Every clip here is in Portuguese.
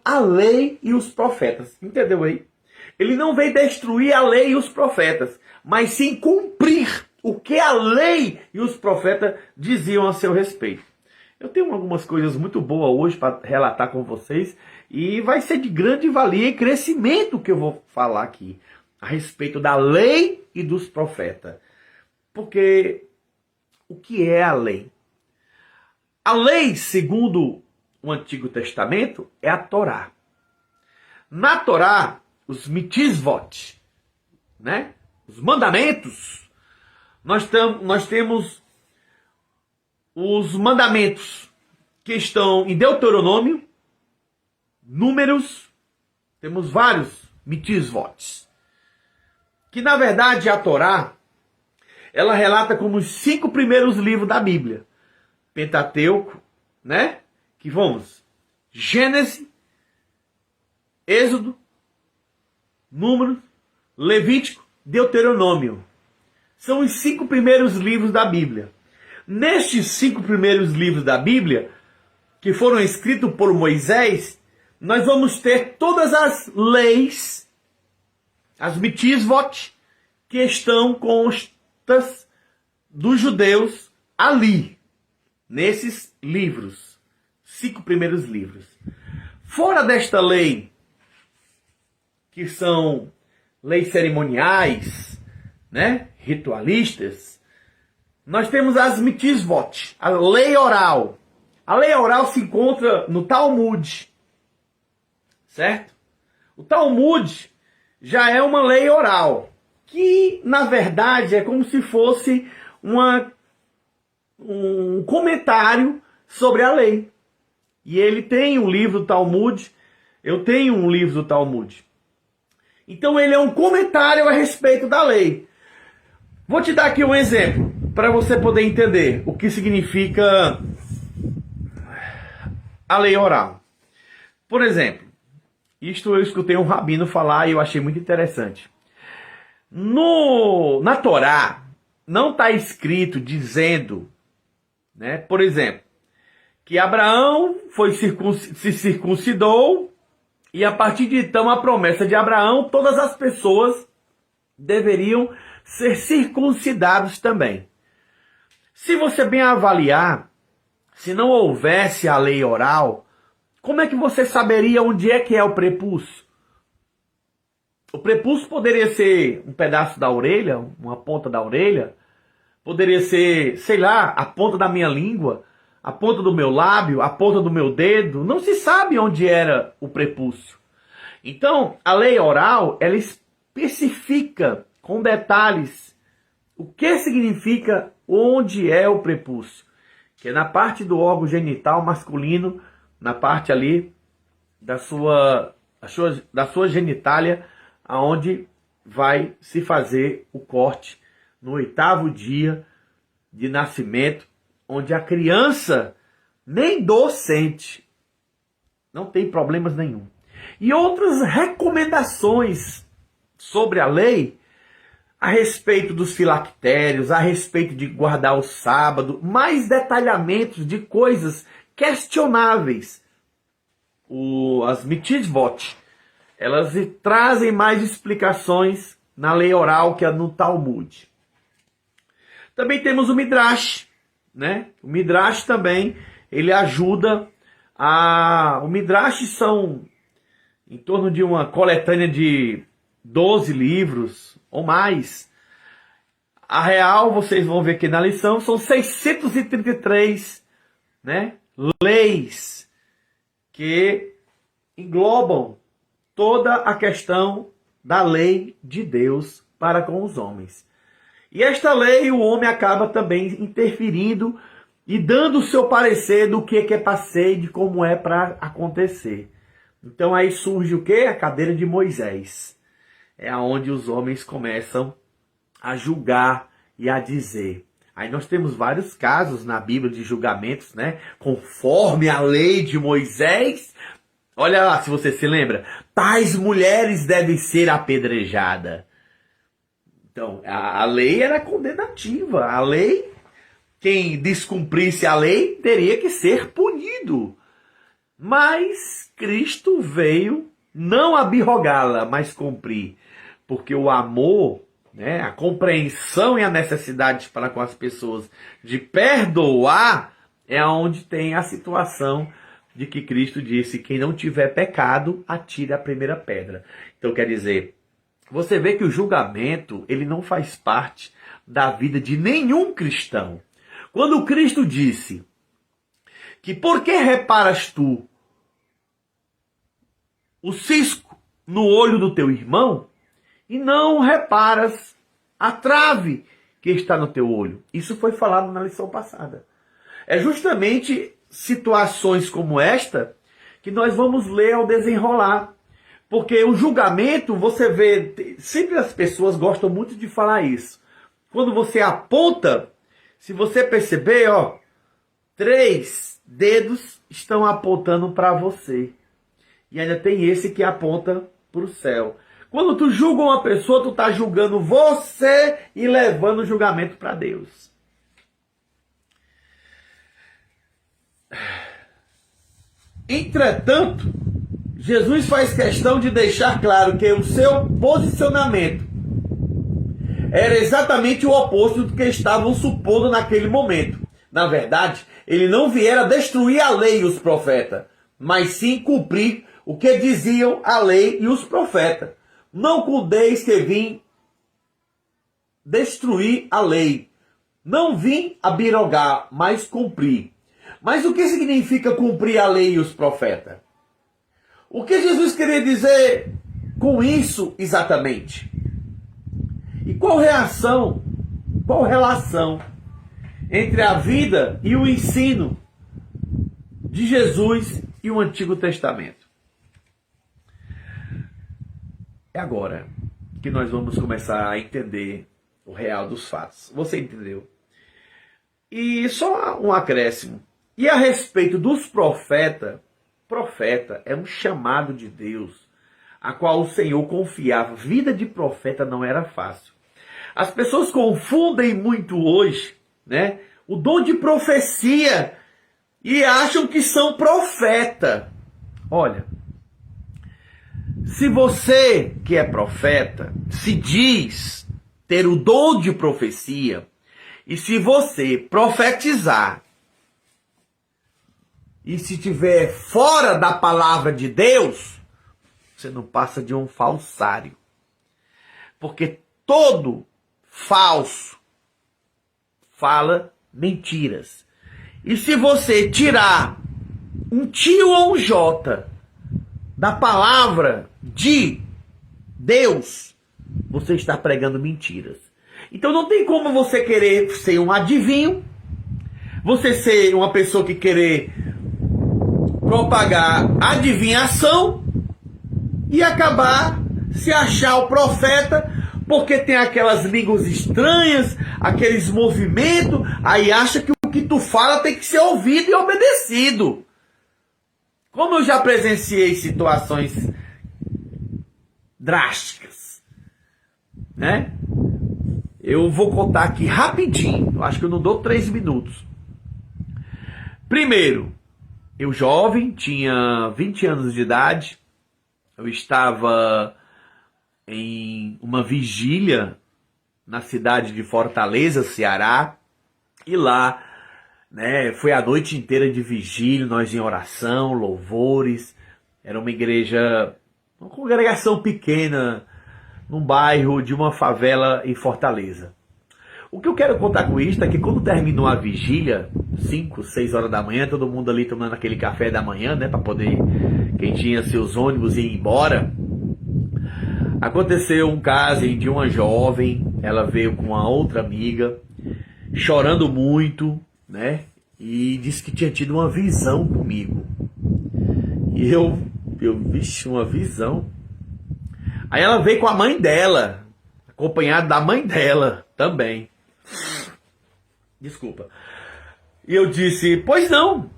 a lei e os profetas. Entendeu aí? Ele não veio destruir a lei e os profetas, mas sim cumprir o que a lei e os profetas diziam a seu respeito. Eu tenho algumas coisas muito boas hoje para relatar com vocês e vai ser de grande valia e crescimento que eu vou falar aqui a respeito da lei e dos profetas. Porque o que é a lei? A lei, segundo o Antigo Testamento, é a Torá. Na Torá, os mitzvot, né? Os mandamentos, nós temos os mandamentos que estão em Deuteronômio, Números, temos vários mitzvot. Que na verdade a Torá, ela relata como os 5 primeiros livros da Bíblia. Pentateuco, né? Que vamos, Gênesis, Êxodo, Números, Levítico, Deuteronômio. São os 5 primeiros livros da Bíblia. Nestes 5 primeiros livros da Bíblia, que foram escritos por Moisés, nós vamos ter todas as leis, as mitzvot, que estão constas dos judeus ali, nesses livros, 5 primeiros livros. Fora desta lei, que são leis cerimoniais, né, ritualistas, nós temos as mitzvot, a lei oral. A lei oral se encontra no Talmud, certo? O Talmud já é uma lei oral, que na verdade é como se fosse um comentário sobre a lei. E ele tem um livro do Talmud, eu tenho um livro do Talmud. Então ele é um comentário a respeito da lei. Vou te dar aqui um exemplo, para você poder entender o que significa a lei oral. Por exemplo, isto eu escutei um rabino falar e eu achei muito interessante. Na Torá, não está escrito dizendo, né, por exemplo, que Abraão se circuncidou e a partir de então a promessa de Abraão, todas as pessoas deveriam ser circuncidados também. Se você bem avaliar, se não houvesse a lei oral, como é que você saberia onde é que é o prepúcio? O prepúcio poderia ser um pedaço da orelha, uma ponta da orelha, poderia ser, sei lá, a ponta da minha língua, a ponta do meu lábio, a ponta do meu dedo. Não se sabe onde era o prepúcio. Então, a lei oral, ela especifica com detalhes o que significa onde é o prepúcio. Que é na parte do órgão genital masculino, na parte ali da sua genitália, aonde vai se fazer o corte no 8º dia de nascimento, onde a criança nem dor sente, não tem problemas nenhum. E outras recomendações sobre a lei, a respeito dos filactérios, a respeito de guardar o sábado, mais detalhamentos de coisas questionáveis. As mitzvot, elas trazem mais explicações na lei oral que é no Talmud. Também temos o Midrash, né? O Midrash também, ele ajuda o Midrash são em torno de uma coletânea de 12 livros ou mais. A real, vocês vão ver aqui na lição, são 633, né, leis que englobam toda a questão da lei de Deus para com os homens. E esta lei, o homem acaba também interferindo e dando o seu parecer do que é para ser e de como é para acontecer. Então aí surge o quê? A cadeira de Moisés. É onde os homens começam a julgar e a dizer. Aí nós temos vários casos na Bíblia de julgamentos, né? Conforme a lei de Moisés. Olha lá, se você se lembra. Tais mulheres devem ser apedrejadas. Então, a lei era condenativa. A lei, quem descumprisse a lei, teria que ser punido. Mas Cristo veio não abirrogá-la, mas cumprir. Porque o amor, né, a compreensão e a necessidade para com as pessoas de perdoar é onde tem a situação de que Cristo disse: quem não tiver pecado, atire a primeira pedra. Então quer dizer, você vê que o julgamento, ele não faz parte da vida de nenhum cristão. Quando Cristo disse que por que reparas tu o cisco no olho do teu irmão e não reparas a trave que está no teu olho? Isso foi falado na lição passada. É justamente situações como esta que nós vamos ler ao desenrolar. Porque o julgamento, você vê, sempre as pessoas gostam muito de falar isso. Quando você aponta, se você perceber, 3 dedos estão apontando para você. E ainda tem esse que aponta para o céu. Quando tu julga uma pessoa, tu está julgando você e levando o julgamento para Deus. Entretanto, Jesus faz questão de deixar claro que o seu posicionamento era exatamente o oposto do que estavam supondo naquele momento. Na verdade, ele não viera destruir a lei e os profetas, mas sim cumprir o que diziam a lei e os profetas. Não cuideis que vim destruir a lei. Não vim abirogar, mas cumprir. Mas o que significa cumprir a lei e os profetas? O que Jesus queria dizer com isso exatamente? E qual relação entre a vida e o ensino de Jesus e o Antigo Testamento? É agora que nós vamos começar a entender o real dos fatos. Você entendeu? E só um acréscimo. E a respeito dos profetas, profeta é um chamado de Deus, a qual o Senhor confiava. Vida de profeta não era fácil. As pessoas confundem muito hoje, né, o dom de profecia e acham que são profeta. Olha, se você que é profeta se diz ter o dom de profecia, e se você profetizar e se estiver fora da palavra de Deus, você não passa de um falsário. Porque todo falso fala mentiras. E se você tirar um tio ou um jota da palavra de Deus, você está pregando mentiras. Então não tem como você querer ser um adivinho, você ser uma pessoa que querer propagar adivinhação e acabar se achar o profeta, porque tem aquelas línguas estranhas, aqueles movimentos, aí acha que o que tu fala tem que ser ouvido e obedecido. Como eu já presenciei situações drásticas, né? Eu vou contar aqui rapidinho, eu acho que eu não dou 3 minutos. Primeiro, eu jovem, tinha 20 anos de idade, eu estava em uma vigília na cidade de Fortaleza, Ceará, e lá, né, foi a noite inteira de vigília, nós em oração, louvores. Era uma igreja, uma congregação pequena, num bairro de uma favela em Fortaleza. O que eu quero contar com isso é que quando terminou a vigília, 5, 6 horas da manhã, todo mundo ali tomando aquele café da manhã, né, para poder, quem tinha seus ônibus ir embora, aconteceu um caso de uma jovem, ela veio com uma outra amiga, chorando muito, né, e disse que tinha tido uma visão comigo. E eu vixe, uma visão. Aí ela veio com a mãe dela, acompanhada da mãe dela também. Desculpa. E eu disse, pois não,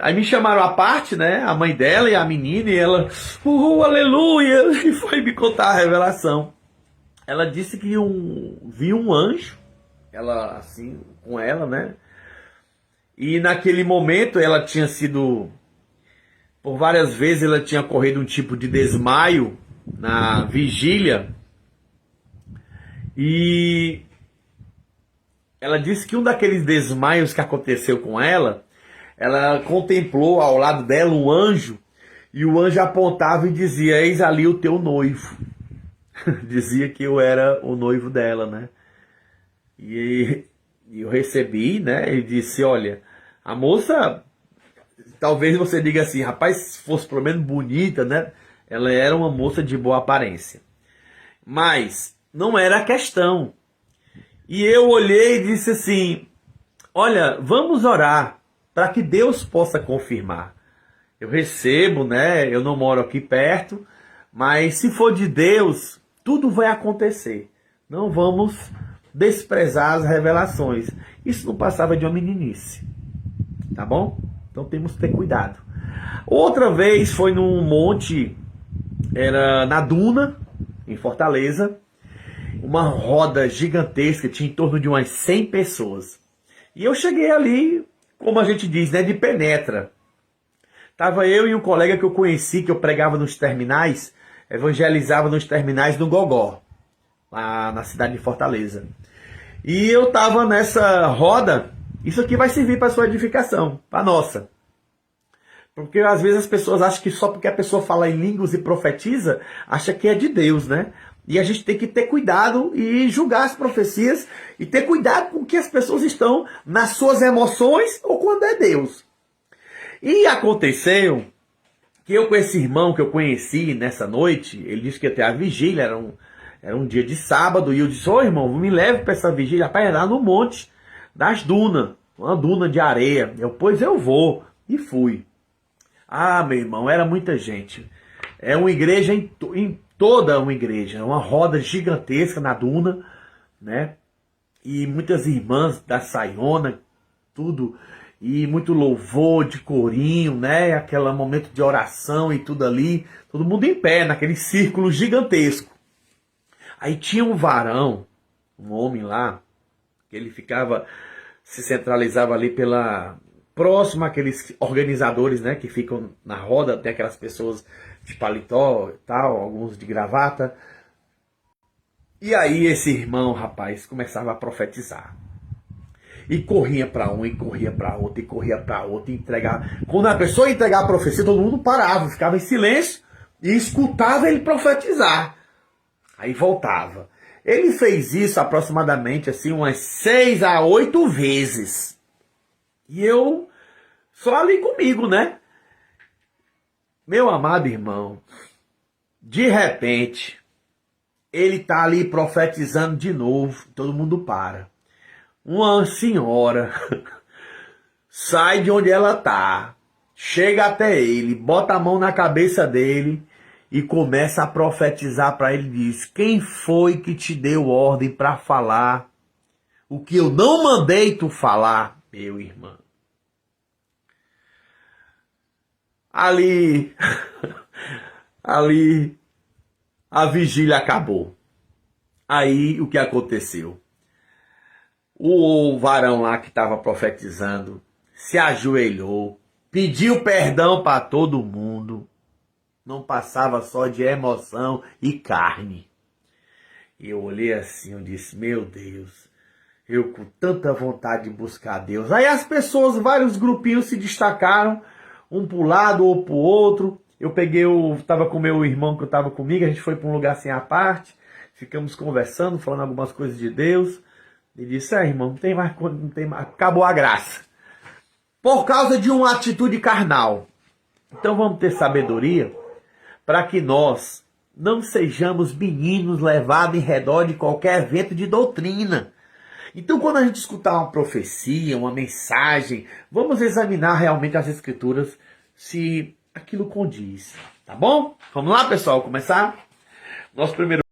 Aí me chamaram à parte, né, a mãe dela e a menina, e ela, aleluia, e foi me contar a revelação. Ela disse que viu um anjo, ela assim, com ela, né, E naquele momento ela tinha sido, por várias vezes ela tinha corrido um tipo de desmaio na vigília. E ela disse que um daqueles desmaios que aconteceu com ela contemplou ao lado dela um anjo, e o anjo apontava e dizia: eis ali o teu noivo. Dizia que eu era o noivo dela, né? E eu recebi, né? E disse: olha, a moça, talvez você diga assim, rapaz, se fosse pelo menos bonita, né? Ela era uma moça de boa aparência. Mas não era a questão. E eu olhei e disse assim: olha, vamos orar para que Deus possa confirmar. Eu recebo, né? Eu não moro aqui perto, mas se for de Deus, tudo vai acontecer. Não vamos desprezar as revelações. Isso não passava de uma meninice, tá bom? Então temos que ter cuidado. Outra vez foi num monte, era na Duna, em Fortaleza, uma roda gigantesca, tinha em torno de umas 100 pessoas. E eu cheguei ali, como a gente diz, né, de penetra. Tava eu e um colega que eu conheci, que eu pregava nos terminais, evangelizava nos terminais do Gogó, lá na cidade de Fortaleza. E eu tava nessa roda. Isso aqui vai servir para sua edificação, para nossa. Porque às vezes as pessoas acham que só porque a pessoa fala em línguas e profetiza, acha que é de Deus, né? E a gente tem que ter cuidado e julgar as profecias e ter cuidado com que as pessoas estão nas suas emoções ou quando é Deus. E aconteceu que eu com esse irmão que eu conheci nessa noite, ele disse que ia ter a vigília, era um dia de sábado, e eu disse: ô irmão, me leve para essa vigília, para ir lá no monte das dunas, uma duna de areia. Pois eu vou. E fui. Ah, meu irmão, era muita gente. É uma igreja, em toda uma igreja, uma roda gigantesca na duna, né? E muitas irmãs da Saiona, tudo, e muito louvor de corinho, né? Aquele momento de oração e tudo ali, todo mundo em pé, naquele círculo gigantesco. Aí tinha um varão, um homem lá, que ele se centralizava ali próximo àqueles organizadores, né? Que ficam na roda, tem aquelas pessoas de paletó e tal, alguns de gravata. E aí esse irmão, rapaz, começava a profetizar. E corria para um, e corria para outro, e corria para outro, e entregava. Quando a pessoa ia entregar a profecia, todo mundo parava, ficava em silêncio e escutava ele profetizar. Aí voltava. Ele fez isso aproximadamente assim umas 6 a 8 vezes. E eu só ali comigo, né? Meu amado irmão, de repente, ele tá ali profetizando de novo, todo mundo para. Uma senhora sai de onde ela tá, chega até ele, bota a mão na cabeça dele e começa a profetizar para ele. Diz: quem foi que te deu ordem para falar o que eu não mandei tu falar, meu irmão? Ali a vigília acabou. Aí o que aconteceu? O varão lá que estava profetizando se ajoelhou, pediu perdão para todo mundo. Não passava só de emoção e carne. E eu olhei assim, eu disse: meu Deus, eu com tanta vontade de buscar Deus. Aí as pessoas, vários grupinhos se destacaram, um para o lado ou para o outro. Estava com meu irmão que estava comigo, a gente foi para um lugar assim à parte, ficamos conversando, falando algumas coisas de Deus. E disse: irmão, não tem mais, acabou a graça. Por causa de uma atitude carnal. Então vamos ter sabedoria para que nós não sejamos meninos levados em redor de qualquer evento de doutrina. Então quando a gente escutar uma profecia, uma mensagem, vamos examinar realmente as escrituras se aquilo condiz. Tá bom? Vamos lá, pessoal, começar? Nosso primeiro